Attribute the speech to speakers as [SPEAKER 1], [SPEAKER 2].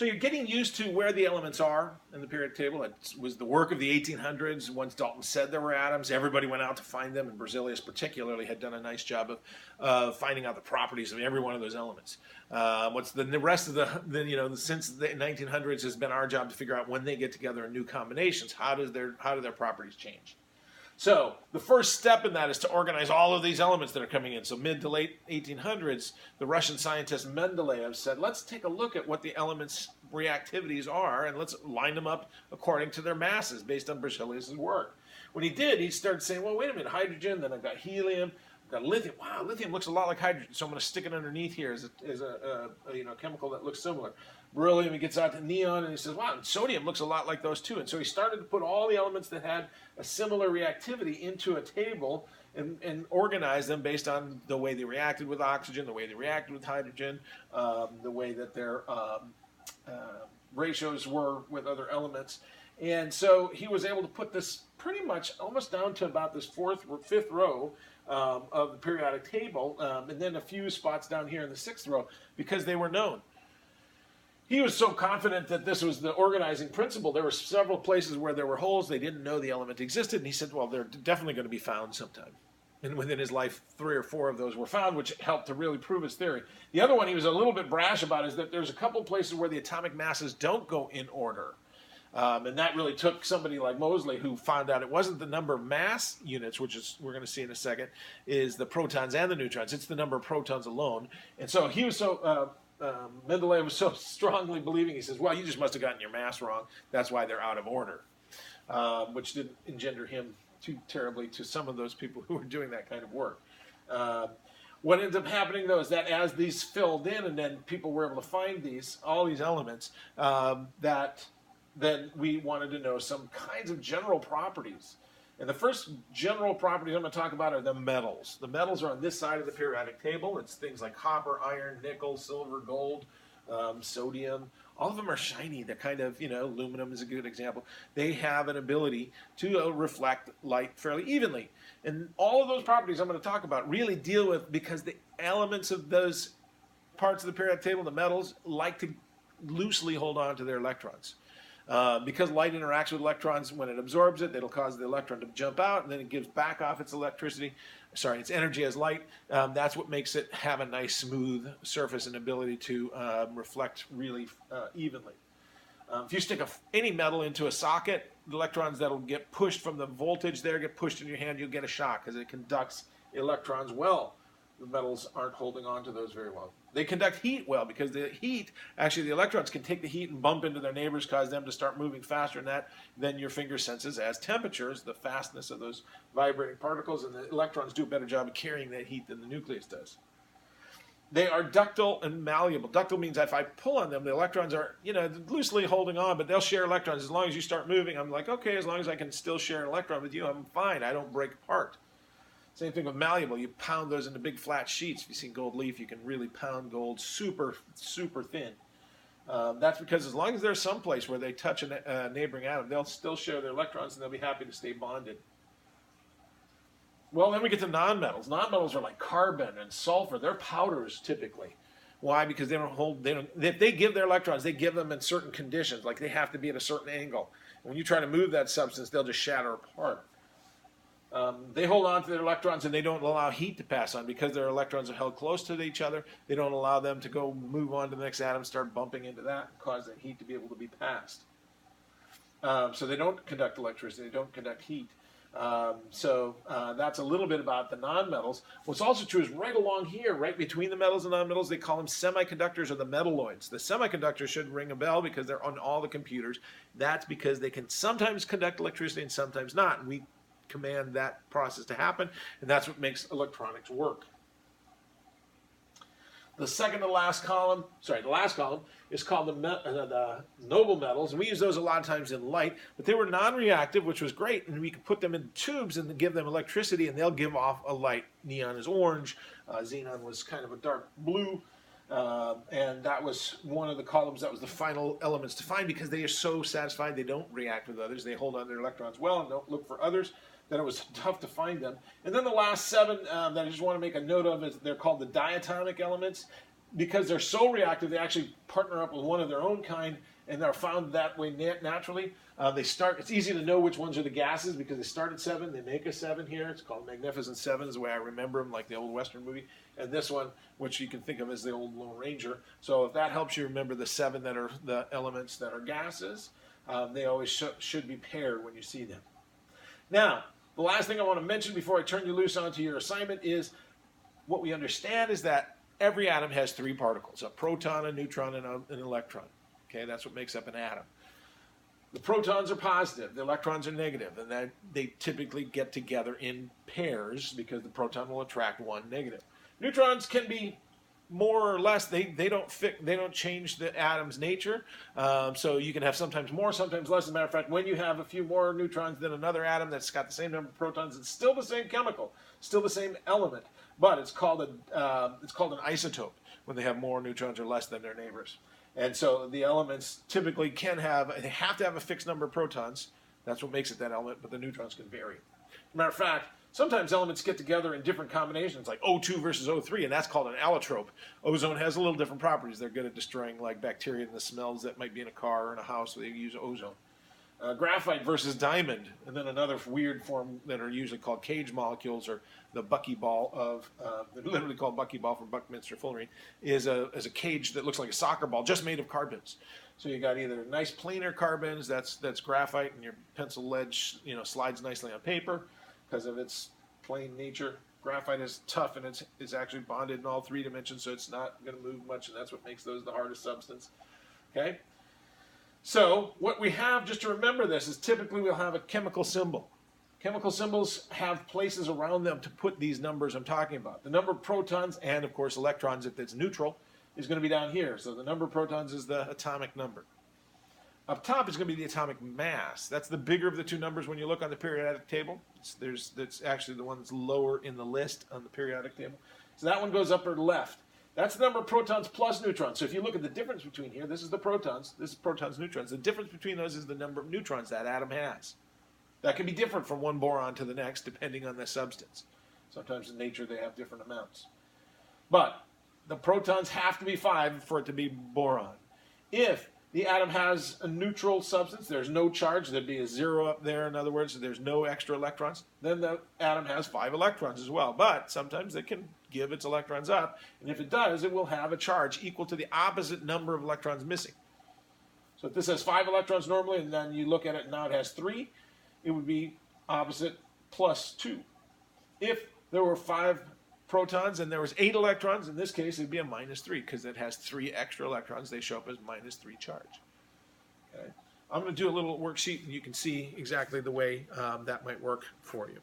[SPEAKER 1] So you're getting used to where the elements are in the periodic table. It was the work of the 1800s. Once Dalton said there were atoms, everybody went out to find them, and Berzelius particularly had done a nice job of finding out the properties of every one of those elements. What's the rest of since the 1900s has been our job to figure out when they get together in new combinations, how do their properties change? So the first step in that is to organize all of these elements that are coming in. So mid to late 1800s, the Russian scientist Mendeleev said, let's take a look at what the elements' reactivities are, and let's line them up according to their masses based on Berzelius' work. When he did, he started saying, well, wait a minute, hydrogen, then I've got helium, I've got lithium. Wow, lithium looks a lot like hydrogen, so I'm going to stick it underneath here as a chemical that looks similar. Beryllium, he gets out to neon, and he says, wow, and sodium looks a lot like those too. And so he started to put all the elements that had a similar reactivity into a table and organize them based on the way they reacted with oxygen, the way they reacted with hydrogen, the way that their ratios were with other elements. And so he was able to put this pretty much almost down to about this fifth row of the periodic table, and then a few spots down here in the sixth row, because they were known. He was so confident that this was the organizing principle. There were several places where there were holes. They didn't know the element existed. And he said, well, they're definitely going to be found sometime. And within his life, 3 or 4 of those were found, which helped to really prove his theory. The other one he was a little bit brash about is that there's a couple places where the atomic masses don't go in order. And that really took somebody like Moseley, who found out it wasn't the number of mass units, which is we're going to see in a second, is the protons and the neutrons. It's the number of protons alone. And so he was so... Mendeleev was so strongly believing, he says, well, you just must have gotten your mass wrong. That's why they're out of order, which didn't engender him too terribly to some of those people who were doing that kind of work. What ends up happening, though, is that as these filled in and then people were able to find all these elements, that then we wanted to know some kinds of general properties. And the first general properties I'm going to talk about are the metals. The metals are on this side of the periodic table. It's things like copper, iron, nickel, silver, gold, sodium. All of them are shiny. They're kind of, aluminum is a good example. They have an ability to reflect light fairly evenly. And all of those properties I'm going to talk about really deal with, because the elements of those parts of the periodic table, the metals, like to loosely hold on to their electrons. Because light interacts with electrons, when it absorbs it, it'll cause the electron to jump out, and then it gives back off its its energy as light. That's what makes it have a nice smooth surface and ability to reflect really evenly. If you stick any metal into a socket, the electrons that'll get pushed from the voltage there get pushed in your hand, you'll get a shock because it conducts electrons well. The metals aren't holding on to those very well. They conduct heat well, because the electrons can take the heat and bump into their neighbors, cause them to start moving faster than that. Then your finger senses as temperatures, the fastness of those vibrating particles, and the electrons do a better job of carrying that heat than the nucleus does. They are ductile and malleable. Ductile means if I pull on them, the electrons are, loosely holding on, but they'll share electrons. As long as you start moving, I'm like, okay, as long as I can still share an electron with you, I'm fine. I don't break apart. Same thing with malleable. You pound those into big flat sheets. If you've seen gold leaf, you can really pound gold super, super thin. That's because as long as there's some place where they touch a neighboring atom, they'll still share their electrons, and they'll be happy to stay bonded. Well, then we get to nonmetals. Nonmetals are like carbon and sulfur. They're powders typically. Why? Because if they give their electrons, they give them in certain conditions, like they have to be at a certain angle. When you try to move that substance, they'll just shatter apart. They hold on to their electrons, and they don't allow heat to pass on, because their electrons are held close to each other. They don't allow them to go move on to the next atom, start bumping into that, and cause that heat to be able to be passed. So they don't conduct electricity. They don't conduct heat. So that's a little bit about the nonmetals. What's also true is right along here, right between the metals and nonmetals, they call them semiconductors or the metalloids. The semiconductors should ring a bell because they're on all the computers. That's because they can sometimes conduct electricity and sometimes not. And we command that process to happen, and that's what makes electronics work. The last column is called the noble metals, and we use those a lot of times in light, but they were non-reactive, which was great, and we could put them in tubes and give them electricity, and they'll give off a light. Neon is orange, xenon was kind of a dark blue, and that was one of the columns that was the final elements to find, because they are so satisfied they don't react with others. They hold on to their electrons well and don't look for others. That it was tough to find them. And then the last 7 that I just want to make a note of is they're called the diatomic elements. because they're so reactive, they actually partner up with one of their own kind, and they're found that way naturally. It's easy to know which ones are the gases because they start at 7. They make a 7 here. It's called Magnificent Seven, is the way I remember them, like the old Western movie. And this one, which you can think of as the old Lone Ranger. So if that helps you remember the 7 that are the elements that are gases, they always should be paired when you see them. Now, the last thing I want to mention before I turn you loose onto your assignment is what we understand is that every atom has 3 particles: a proton, a neutron, and an electron. Okay, that's what makes up an atom. The protons are positive, the electrons are negative, and they typically get together in pairs because the proton will attract one negative. Neutrons can be more or less, they don't change the atom's nature, so you can have sometimes more, sometimes less. As a matter of fact, when you have a few more neutrons than another atom that's got the same number of protons, it's still the same chemical, still the same element, but it's called an isotope when they have more neutrons or less than their neighbors. And so the elements typically they have to have a fixed number of protons. That's what makes it that element, but the neutrons can vary. As a matter of fact, sometimes elements get together in different combinations, like O2 versus O3, and that's called an allotrope. Ozone has a little different properties. They're good at destroying like bacteria and the smells that might be in a car or in a house, so they use ozone. Graphite versus diamond, and then another weird form that are usually called cage molecules, or the buckyball of, they're literally called buckyball from Buckminster Fullerene, is a cage that looks like a soccer ball, just made of carbons. So you got either nice planar carbons, that's graphite, and your pencil lead slides nicely on paper because of its plain nature. Graphite is tough, and it's actually bonded in all 3 dimensions, so it's not going to move much, and that's what makes those the hardest substance. Okay? So what we have, just to remember this, is typically we'll have a chemical symbol. Chemical symbols have places around them to put these numbers I'm talking about. The number of protons and, of course, electrons, if it's neutral, is going to be down here. So the number of protons is the atomic number. Up top is going to be the atomic mass. That's the bigger of the 2 numbers when you look on the periodic table. That's actually the one that's lower in the list on the periodic table. So that one goes up or left. That's the number of protons plus neutrons. So if you look at the difference between here, this is the protons, this is protons, neutrons. The difference between those is the number of neutrons that atom has. That can be different from one boron to the next depending on the substance. Sometimes in nature they have different amounts. But the protons have to be 5 for it to be boron. If the atom has a neutral substance, there's no charge, there'd be a 0 up there, in other words, there's no extra electrons, then the atom has 5 electrons as well. But sometimes it can give its electrons up, and if it does, it will have a charge equal to the opposite number of electrons missing. So if this has 5 electrons normally, and then you look at it and now it has 3, it would be opposite plus 2. If there were 5 protons and there was 8 electrons, in this case it'd be a minus 3 because it has 3 extra electrons. They show up as minus 3 charge. Okay. I'm going to do a little worksheet and you can see exactly the way that might work for you.